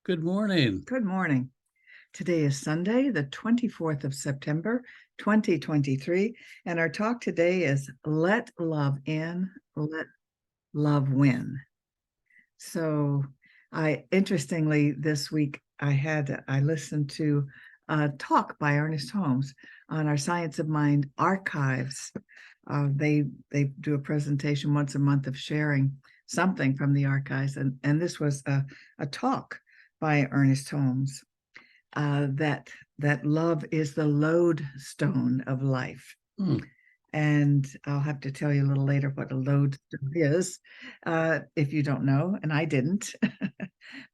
Good morning. Good morning. Today is Sunday, the 24th of September, 2023, and our talk today is Let Love In, Let Love Win. So, interestingly, this week I listened to a talk by Ernest Holmes on our Science of Mind archives. They do a presentation once a month of sharing something from the archives, and this was a talk by Ernest Holmes that love is the lodestone of life. And I'll have to tell you a little later what a lodestone is, if you don't know, and I didn't.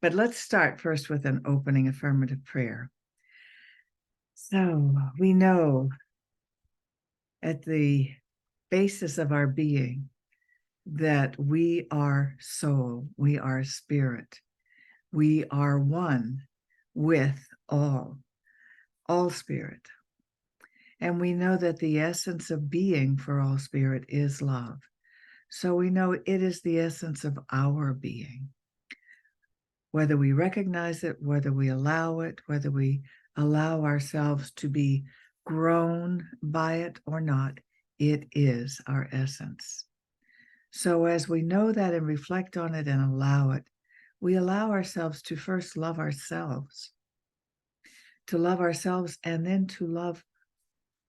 But let's start first with an opening affirmative prayer. So we know at the basis of our being that we are soul, we are spirit, we are one with all spirit. And we know that the essence of being for all spirit is love. So we know it is the essence of our being. Whether we recognize it, whether we allow it, whether we allow ourselves to be grown by it or not, it is our essence. So as we know that and reflect on it and allow it, we allow ourselves to first love ourselves, and then to love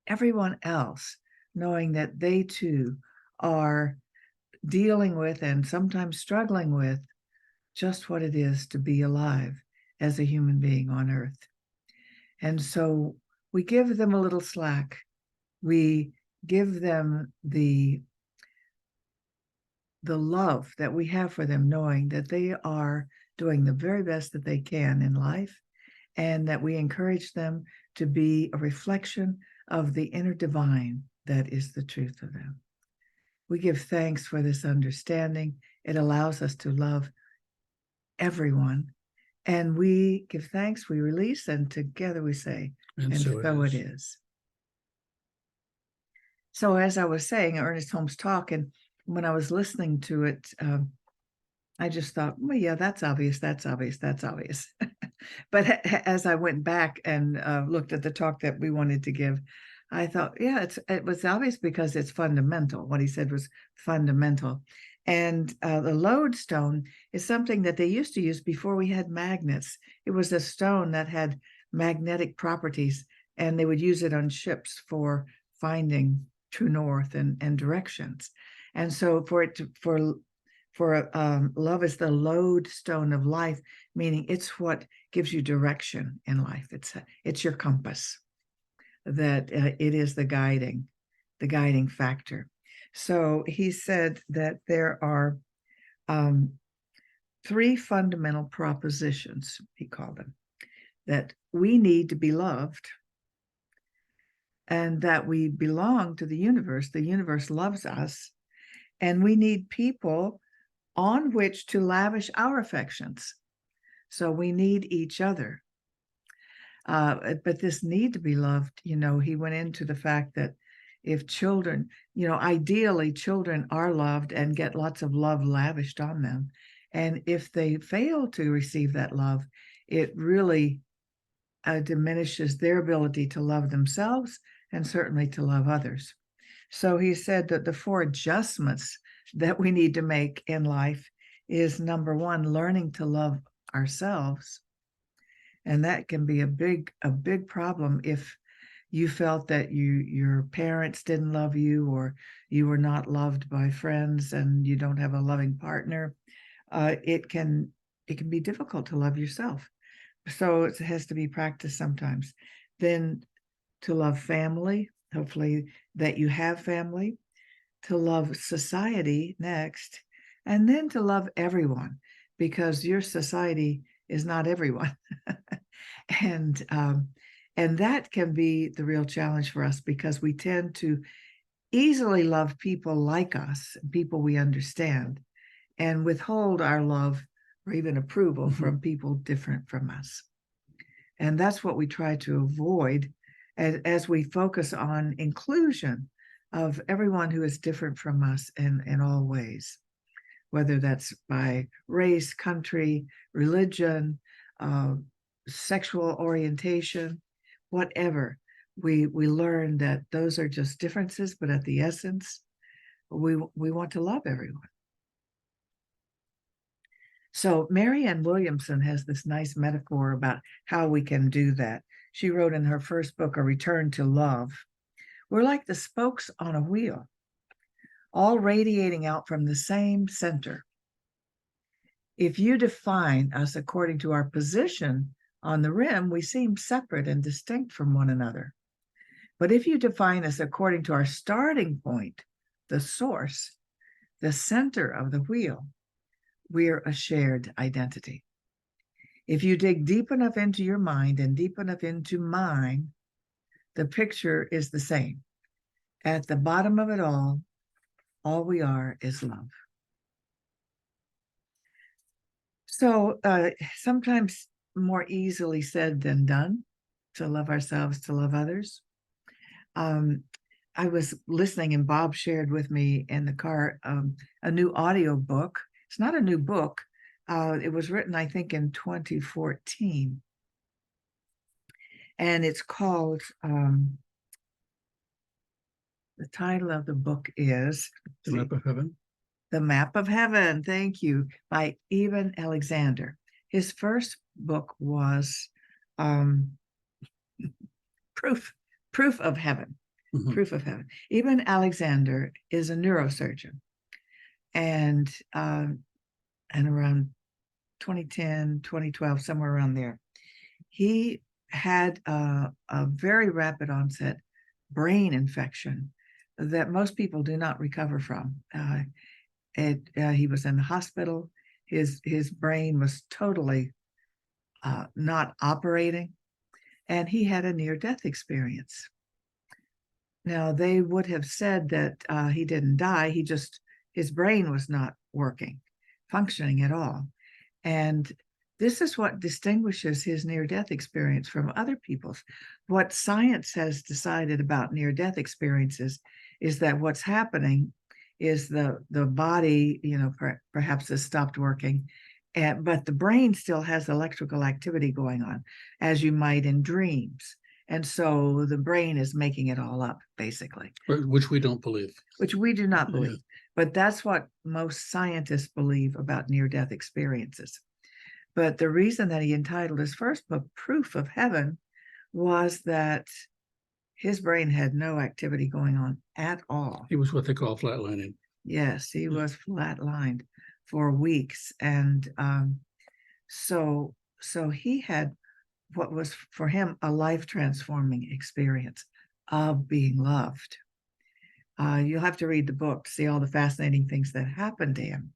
everyone else, knowing that they too are dealing with and sometimes struggling with just what it is to be alive as a human being on earth. And so we give them a little slack. We give them the love that we have for them, knowing that they are doing the very best that they can in life, and that we encourage them to be a reflection of the inner divine that is the truth of them. We give thanks for this understanding. It allows us to love everyone. And we give thanks, we release, and together we say, and so it is. So as I was saying, Ernest Holmes' talk, and when I was listening to it, I just thought, well, yeah, that's obvious. But as I went back and looked at the talk that we wanted to give, I thought, yeah, it was obvious because it's fundamental. What he said was fundamental. And the lodestone is something that they used to use before we had magnets. It was a stone that had magnetic properties, and they would use it on ships for finding true north and directions. And so love is the lodestone of life, meaning it's what gives you direction in life. It's your compass, that it is the guiding factor. So he said that there are three fundamental propositions, he called them, that we need to be loved, and that we belong to the universe. The universe loves us, and we need people on which to lavish our affections. So we need each other. But this need to be loved, he went into the fact that if children, ideally children are loved and get lots of love lavished on them. And if they fail to receive that love, it really diminishes their ability to love themselves and certainly to love others. So he said that the four adjustments that we need to make in life is, number one, learning to love ourselves. And that can be a big problem if you felt that your parents didn't love you, or you were not loved by friends, and you don't have a loving partner. It can be difficult to love yourself. So it has to be practiced sometimes. Then to love family, hopefully that you have family, to love society next, and then to love everyone, because your society is not everyone. and that can be the real challenge for us, because we tend to easily love people like us, people we understand, and withhold our love or even approval from people different from us. And that's what we try to avoid as we focus on inclusion of everyone who is different from us in all ways, whether that's by race, country, religion, sexual orientation, whatever. We learn that those are just differences, but at the essence, we want to love everyone. So Marianne Williamson has this nice metaphor about how we can do that. She wrote in her first book, A Return to Love, we're like the spokes on a wheel, all radiating out from the same center. If you define us according to our position on the rim, we seem separate and distinct from one another. But if you define us according to our starting point, the source, the center of the wheel, we're a shared identity. If you dig deep enough into your mind and deep enough into mine, the picture is the same. At the bottom of it all we are is love. So sometimes more easily said than done, to love ourselves, to love others. I was listening and Bob shared with me in the car a new audio book. It's not a new book. It was written, I think, in 2014. And it's called, the title of the book is The Map of Heaven. The Map of Heaven, thank you, by Eben Alexander. His first book was Proof of Heaven. Mm-hmm. Proof of Heaven. Eben Alexander is a neurosurgeon. And around 2010, 2012, somewhere around there, he had a very rapid onset brain infection that most people do not recover from. He was in the hospital. His brain was totally not operating, and he had a near-death experience. Now, they would have said that he didn't die. His brain was not functioning at all. And this is what distinguishes his near-death experience from other people's. What science has decided about near-death experiences is that what's happening is the body, perhaps has stopped working, but the brain still has electrical activity going on, as you might in dreams. And so the brain is making it all up, basically. Which we don't believe. Which we do not believe. Yeah. But that's what most scientists believe about near-death experiences. But the reason that he entitled his first book, Proof of Heaven, was that his brain had no activity going on at all. He was what they call flatlining. Yes, he was flatlined for weeks. And so he had what was for him a life-transforming experience of being loved. You'll have to read the book to see all the fascinating things that happened to him.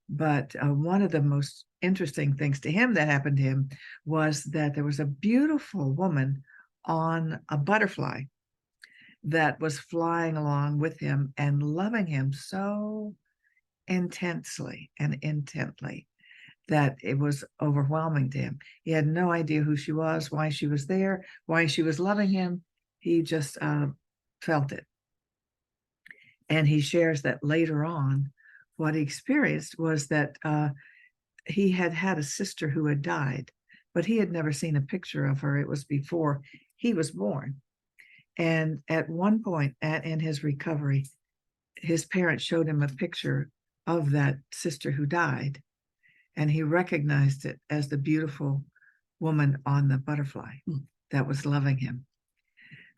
But one of the most interesting things to him that happened to him was that there was a beautiful woman on a butterfly that was flying along with him and loving him so intensely and intently that it was overwhelming to him. He had no idea who she was, why she was there, why she was loving him. He just felt it. And he shares that later on, what he experienced was that he had a sister who had died, but he had never seen a picture of her. It was before he was born. And at one point in his recovery, his parents showed him a picture of that sister who died, and he recognized it as the beautiful woman on the butterfly that was loving him.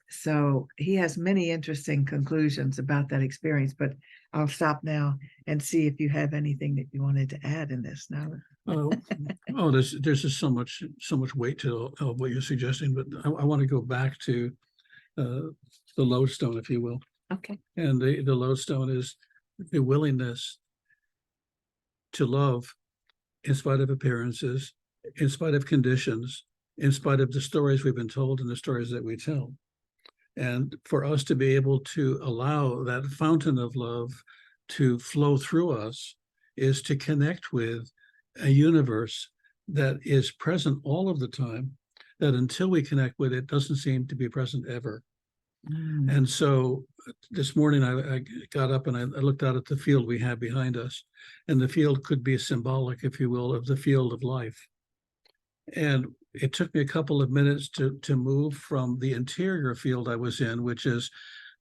So he has many interesting conclusions about that experience, but I'll stop now and see if you have anything that you wanted to add in this now. There's just so much weight to what you're suggesting, but I want to go back to the lodestone, if you will. Okay. And the lodestone is the willingness to love in spite of appearances, in spite of conditions, in spite of the stories we've been told and the stories that we tell. And for us to be able to allow that fountain of love to flow through us is to connect with a universe that is present all of the time, that until we connect with it, doesn't seem to be present ever. And so this morning I got up and I looked out at the field we have behind us, and the field could be symbolic, if you will, of the field of life. And it took me a couple of minutes to move from the interior field I was in, which is,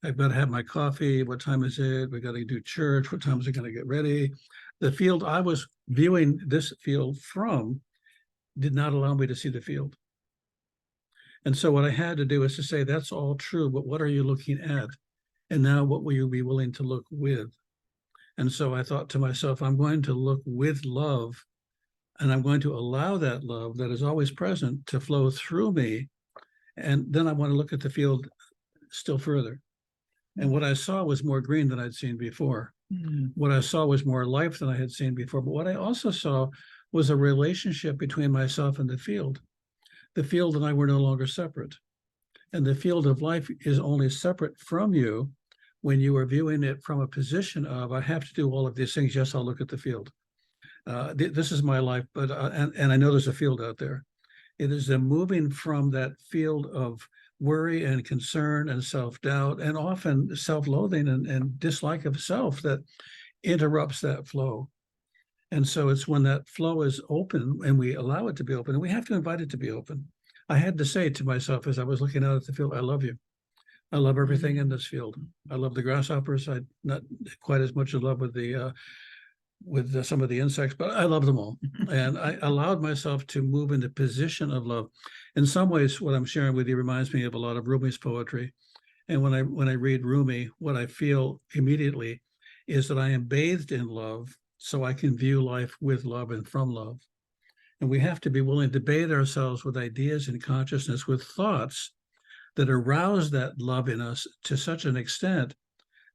I've got to have my coffee. What time is it? We got to do church. What time is it going to get ready? The field I was viewing this field from did not allow me to see the field. And so what I had to do is to say, that's all true, but what are you looking at? And now what will you be willing to look with? And so I thought to myself, I'm going to look with love, and I'm going to allow that love that is always present to flow through me. And then I want to look at the field still further. And what I saw was more green than I'd seen before. What I saw was more life than I had seen before. But what I also saw was a relationship between myself and the field. The field and I were no longer separate. And the field of life is only separate from you when you are viewing it from a position of, I have to do all of these things. Yes, I'll look at the field. This is my life, but and I know there's a field out there. It is a moving from that field of worry and concern and self-doubt and often self-loathing and dislike of self that interrupts that flow. And so it's when that flow is open and we allow it to be open, and we have to invite it to be open. I had to say to myself as I was looking out at the field, I love you. I love everything in this field. I love the grasshoppers. I'm not quite as much in love with some of the insects, but I love them all. And I allowed myself to move into position of love. In some ways, what I'm sharing with you reminds me of a lot of Rumi's poetry. And when I read Rumi, what I feel immediately is that I am bathed in love, so I can view life with love and from love. And we have to be willing to bathe ourselves with ideas and consciousness, with thoughts that arouse that love in us to such an extent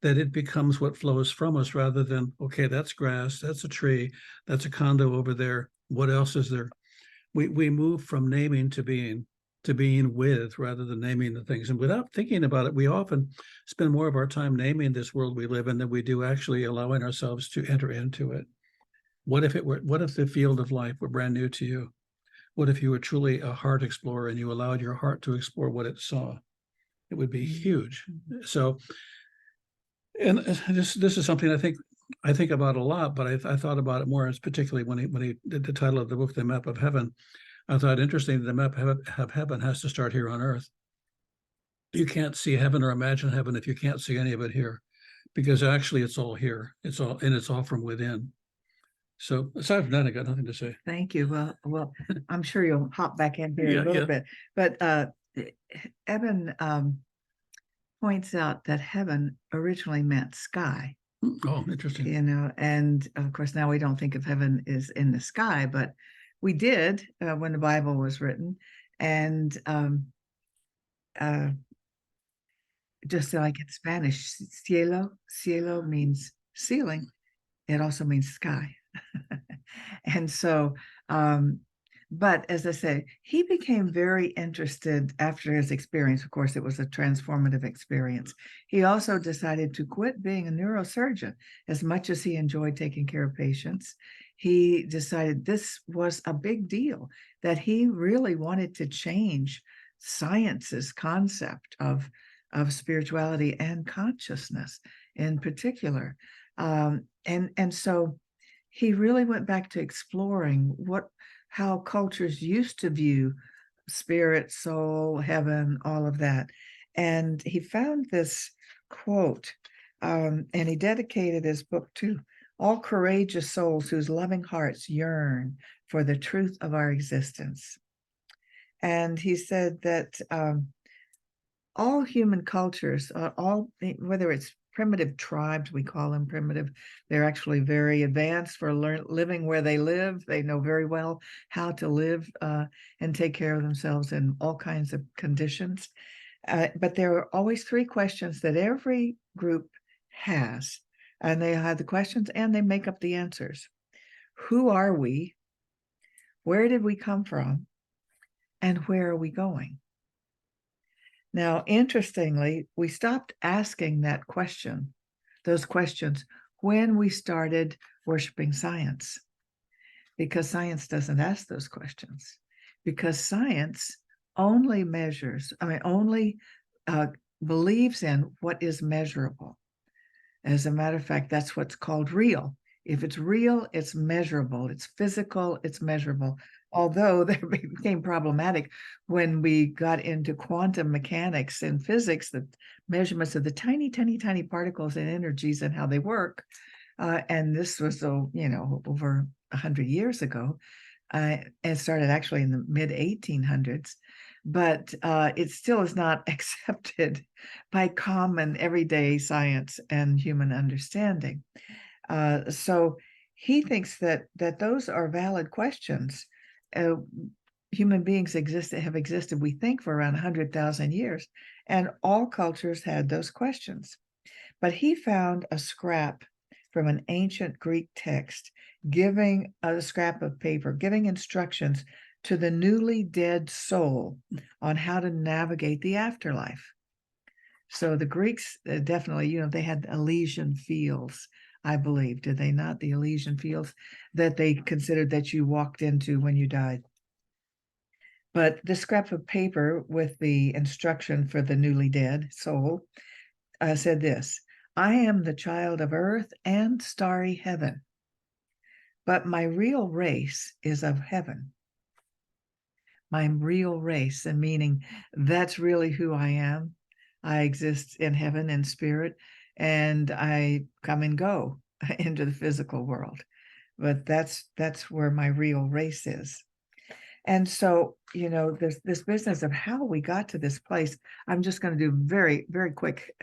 that it becomes what flows from us, rather than, okay, that's grass, that's a tree, that's a condo over there. What else is there? We move from naming to being with, rather than naming the things. And without thinking about it, we often spend more of our time naming this world we live in than we do actually allowing ourselves to enter into it. What if the field of life were brand new to you? What if you were truly a heart explorer and you allowed your heart to explore what it saw? It would be huge. So, and this is something I think about a lot, but I thought about it more as particularly when he did the title of the book, The Map of Heaven. I thought, interesting, the map of heaven has to start here on earth. You can't see heaven or imagine heaven if you can't see any of it here, because actually it's all here. It's all from within. So aside from that, I got nothing to say. Thank you. Well, I'm sure you'll hop back in here a little bit, but Evan points out that heaven originally meant sky. Oh, interesting. And of course now we don't think of heaven is in the sky, but we did when the Bible was written. And just like in Spanish, cielo means ceiling. It also means sky. And so, but as I say, he became very interested after his experience. Of course, it was a transformative experience. He also decided to quit being a neurosurgeon. As much as he enjoyed taking care of patients, he decided this was a big deal, that he really wanted to change science's concept of spirituality and consciousness in particular. And so he really went back to exploring how cultures used to view spirit, soul, heaven, all of that. And he found this quote, and he dedicated his book to all courageous souls whose loving hearts yearn for the truth of our existence. And he said that all human cultures, whether it's primitive tribes, we call them primitive, they're actually very advanced for living where they live. They know very well how to live and take care of themselves in all kinds of conditions. But there are always three questions that every group has, and they have the questions and they make up the answers. Who are we? Where did we come from? And where are we going? Now, interestingly, we stopped asking those questions, when we started worshiping science, because science doesn't ask those questions, because science only believes in what is measurable. As a matter of fact, that's what's called real. If it's real, it's measurable. It's physical, it's measurable. Although that became problematic when we got into quantum mechanics and physics, the measurements of the tiny, tiny, tiny particles and energies and how they work. And this was, over 100 years ago. And started actually in the mid 1800s, but it still is not accepted by common everyday science and human understanding. So he thinks that those are valid questions. Human beings have existed, we think, for around 100,000 years, and all cultures had those questions. But he found a scrap from an ancient Greek text giving a scrap of paper, giving instructions to the newly dead soul on how to navigate the afterlife. So the Greeks definitely, they had Elysian fields, I believe, did they not? The Elysian fields that they considered that you walked into when you died. But the scrap of paper with the instruction for the newly dead soul said this: I am the child of earth and starry heaven, but my real race is of heaven. My real race, and meaning that's really who I am. I exist in heaven in spirit, and I come and go into the physical world. But that's where my real race is. And so, this business of how we got to this place, I'm just going to do very, very quick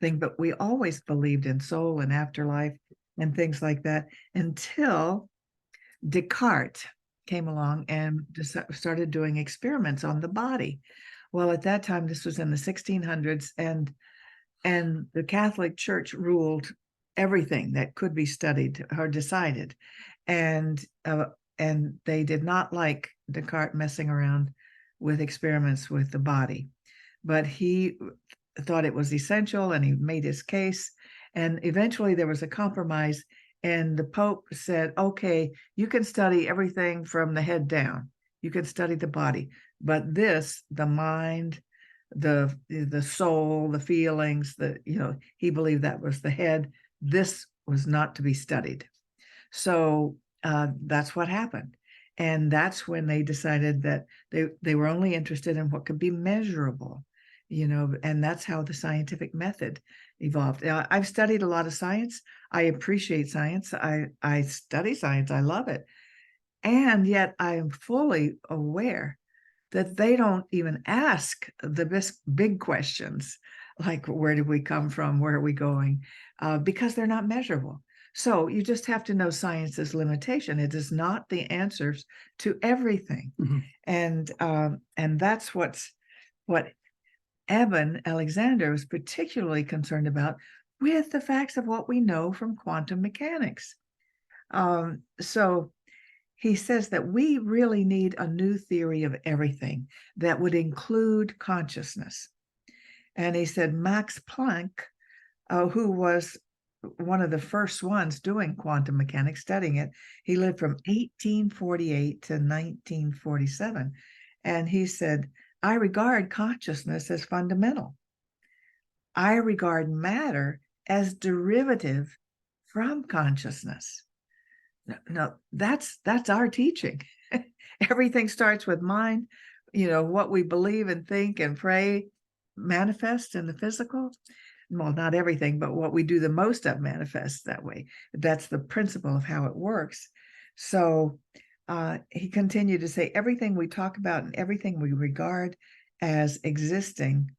thing, but we always believed in soul and afterlife and things like that until Descartes came along and started doing experiments on the body. Well, at that time, this was in the 1600s, and the Catholic Church ruled everything that could be studied or decided, and they did not like Descartes messing around with experiments with the body, but he thought it was essential, and he made his case, and eventually there was a compromise, and the Pope said, okay, you can study everything from the head down, you can study the body, but this, the mind, the soul, the feelings, he believed that was the head, this was not to be studied. So that's what happened. And that's when they decided that they were only interested in what could be measurable, and that's how the scientific method evolved. I've studied a lot of science. I appreciate science. I study science. I love it. And yet I am fully aware that they don't even ask the big questions, like where did we come from? Where are we going? Because they're not measurable. So you just have to know science's limitation. It is not the answers to everything. Mm-hmm. And that's what Eben Alexander was particularly concerned about with the facts of what we know from quantum mechanics. So he says that we really need a new theory of everything that would include consciousness. And he said Max Planck, who was one of the first ones doing quantum mechanics, studying it, he lived from 1848 to 1947. And he said, I regard consciousness as fundamental. I regard matter as derivative from consciousness. No, that's our teaching. Everything starts with mind. What we believe and think and pray manifests in the physical. Well, not everything, but what we do the most of manifests that way. That's the principle of how it works. So he continued to say, everything we talk about and everything we regard as existing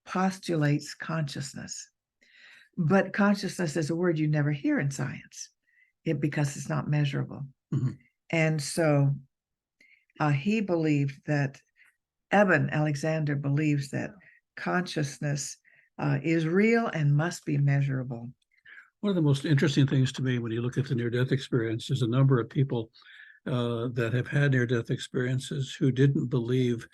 postulates consciousness. But consciousness is a word you never hear in science, because it's not measurable. Mm-hmm. And so he believed that, Eben Alexander believes that consciousness is real and must be measurable. One of the most interesting things to me when you look at the near-death experience is a number of people that have had near-death experiences who didn't believe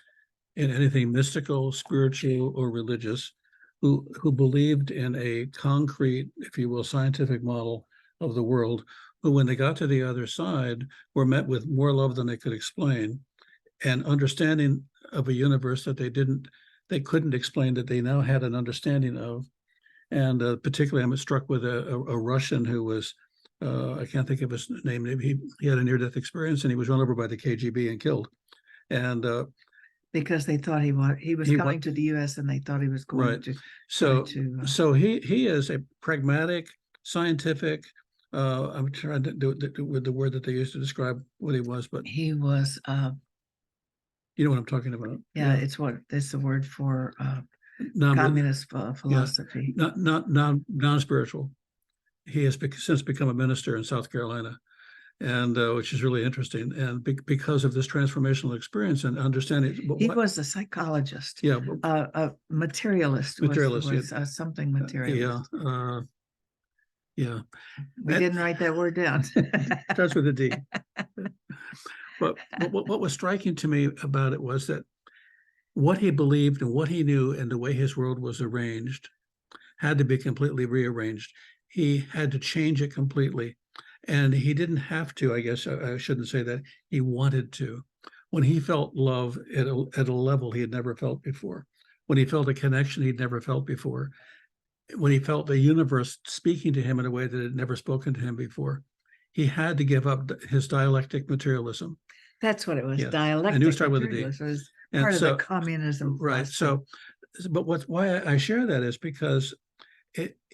in anything mystical, spiritual, or religious, who believed in a concrete, if you will, scientific model of the world, who when they got to the other side were met with more love than they could explain, and understanding of a universe that they couldn't explain, that they now had an understanding of. And particularly I'm struck with a Russian who was I can't think of his name. He had a near-death experience, and he was run over by the KGB and killed. And Because they thought he was He coming to the U.S. and they thought he was going right. to So to he is a pragmatic, scientific. I'm trying to do it with the word that they used to describe what he was, but he was you know what I'm talking about. yeah, it's the word for Non, communist philosophy. non-spiritual. He has since become a minister in South Carolina, and which is really interesting. And because of this transformational experience and understanding, He was a psychologist, yeah, a materialist. Materialist, was something materialist. yeah, yeah. We And- didn't write that word down. Starts with a D. But what was striking to me about it was that what he believed and what he knew and the way his world was arranged had to be completely rearranged. He had to change it completely. And he didn't have to, I guess I shouldn't say that, he wanted to. When he felt love at a level he had never felt before, when he felt a connection he'd never felt before, when he felt the universe speaking to him in a way that had never spoken to him before, he had to give up his dialectic materialism. That's what it was. Yeah. Dialectic I knew it started with a D. materialism. It was And part so, of the communism. right. philosophy. But why I share that is because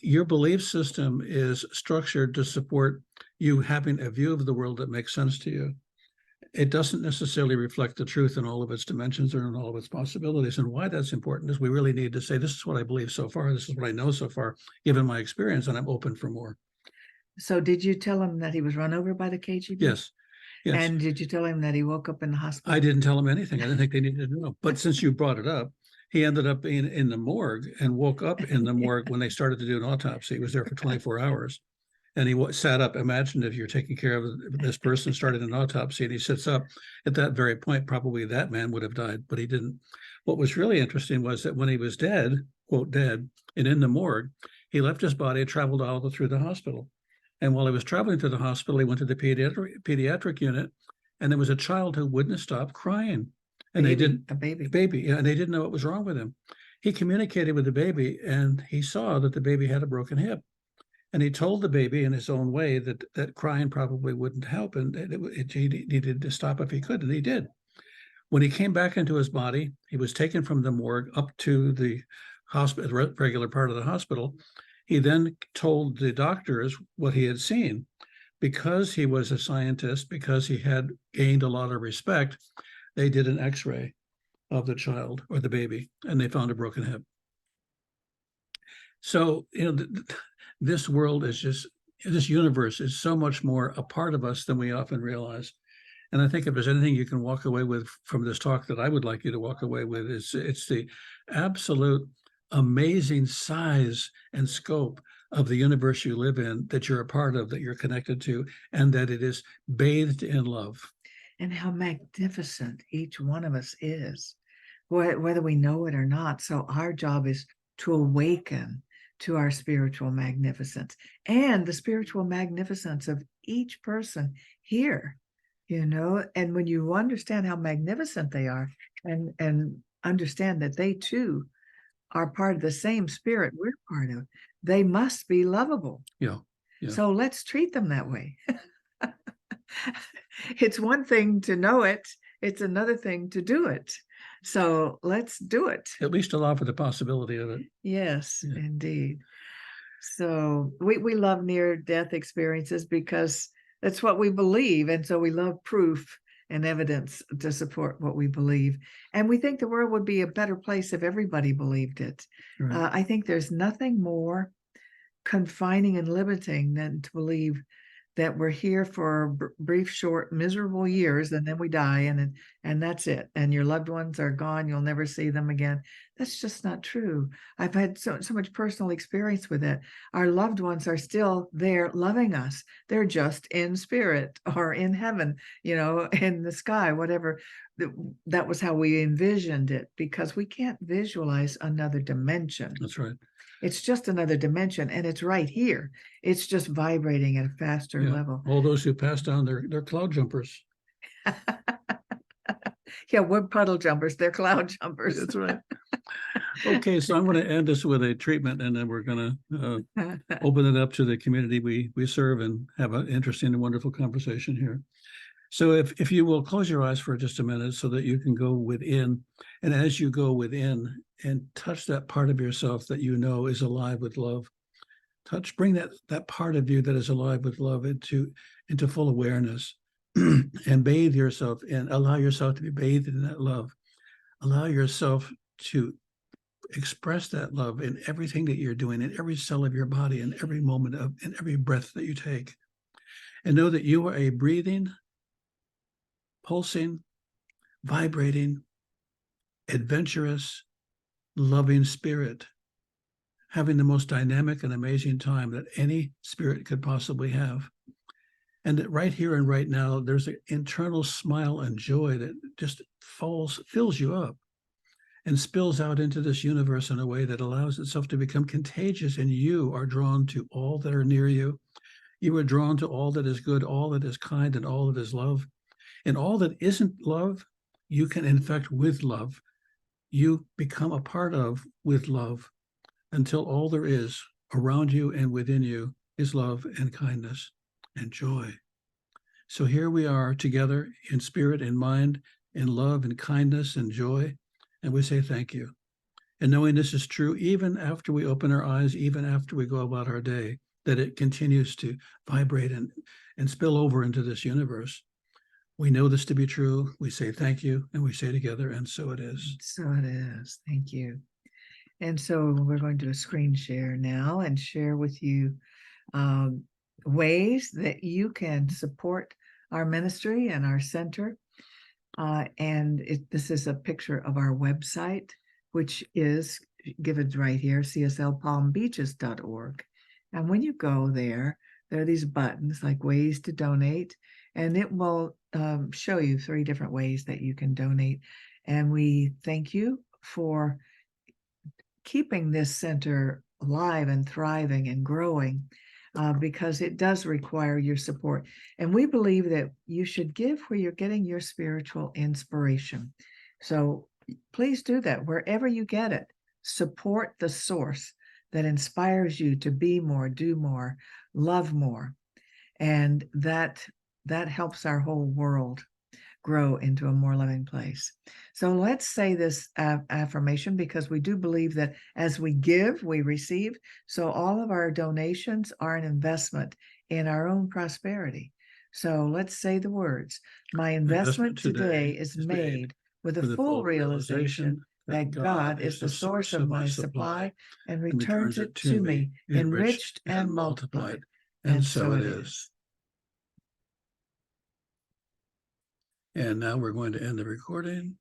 your belief system is structured to support you having a view of the world that makes sense to you. It doesn't necessarily reflect the truth in all of its dimensions or in all of its possibilities. And why that's important is we really need to say, this is what I believe so far. This is what I know so far, given my experience, and I'm open for more. So did you tell him that he was run over by the KGB? Yes. Yes. And did you tell him that he woke up in the hospital? I didn't tell him anything. I didn't think they needed to know. But since you brought it up, he ended up being in the morgue and woke up in the morgue when they started to do an autopsy. He was there for 24 hours. And he sat up. Imagine if you're taking care of this person, started an autopsy, and he sits up. At that very point, probably that man would have died, but he didn't. What was really interesting was that when he was dead, quote, dead, and in the morgue, he left his body and traveled all through the hospital. And while he was traveling to the hospital, he went to the pediatric unit, and there was a child who wouldn't stop crying. And they didn't, a baby. yeah, and they didn't know what was wrong with him. He communicated with the baby, and he saw that the baby had a broken hip. And he told the baby in his own way that crying probably wouldn't help, and he needed to stop if he could, and he did. When he came back into his body, he was taken from the morgue up to the hospital, regular part of the hospital. He then told the doctors what he had seen. Because he was a scientist, because he had gained a lot of respect, they did an X-ray of the child or the baby, and they found a broken hip. So, this world is just, this universe is so much more a part of us than we often realize. And I think if there's anything you can walk away with from this talk that I would like you to walk away with, it's the absolute amazing size and scope of the universe you live in, that you're a part of, that you're connected to, and that it is bathed in love. And how magnificent each one of us is, whether we know it or not. So our job is to awaken to our spiritual magnificence and the spiritual magnificence of each person here, and when you understand how magnificent they are and understand that they too are part of the same spirit we're part of, they must be lovable. Yeah. So let's treat them that way. It's one thing to know it, it's another thing to do it. So let's do it. At least allow for the possibility of it. Yes, Yeah. indeed. So we love near-death experiences because that's what we believe. And so we love proof and evidence to support what we believe. And we think the world would be a better place if everybody believed it. Right. I think there's nothing more confining and limiting than to believe that we're here for brief, short, miserable years, and then we die, and that's it. And your loved ones are gone; you'll never see them again. That's just not true. I've had so much personal experience with it. Our loved ones are still there, loving us. They're just in spirit or in heaven, in the sky, whatever. That was how we envisioned it, because we can't visualize another dimension. That's right. It's just another dimension, and it's right here. It's just vibrating at a faster level. All those who passed down, they're cloud jumpers. Yeah, we're puddle jumpers. They're cloud jumpers. That's right. Okay, so I'm going to end this with a treatment, and then we're going to open it up to the community we serve and have an interesting and wonderful conversation here. So if you will close your eyes for just a minute so that you can go within, and as you go within and touch that part of yourself that you know is alive with love, bring that part of you that is alive with love into full awareness, and bathe yourself and allow yourself to be bathed in that love. Allow yourself to express that love in everything that you're doing, in every cell of your body, in every moment of, in every breath that you take. And know that you are a breathing, pulsing, vibrating, adventurous, loving spirit, having the most dynamic and amazing time that any spirit could possibly have. And that right here and right now, there's an internal smile and joy that just fills you up and spills out into this universe in a way that allows itself to become contagious, and you are drawn to all that are near you. You are drawn to all that is good, all that is kind, and all that is love. And all that isn't love, you can infect with love. You become a part of with love until all there is around you and within you is love and kindness and joy. So here we are together in spirit and mind, in love and kindness and joy. And we say thank you. And knowing this is true, even after we open our eyes, even after we go about our day, that it continues to vibrate and spill over into this universe. We know this to be true. We say thank you, and we say together, and so it is. So it is. Thank you. And so we're going to do a screen share now and share with you ways that you can support our ministry and our center. This is a picture of our website, which is given right here, cslpalmbeaches.org. And when you go there, there are these buttons like ways to donate, and it will show you 3 different ways that you can donate. And we thank you for keeping this center alive and thriving and growing, because it does require your support. And we believe that you should give where you're getting your spiritual inspiration. So please do that wherever you get it. Support the source that inspires you to be more, do more, love more. And that helps our whole world grow into a more loving place. So let's say this affirmation, because we do believe that as we give, we receive. So all of our donations are an investment in our own prosperity. So let's say the words. My investment today is made with a full realization that God is the source of my supply and returns it to me enriched and multiplied. And so it is. And now we're going to end the recording.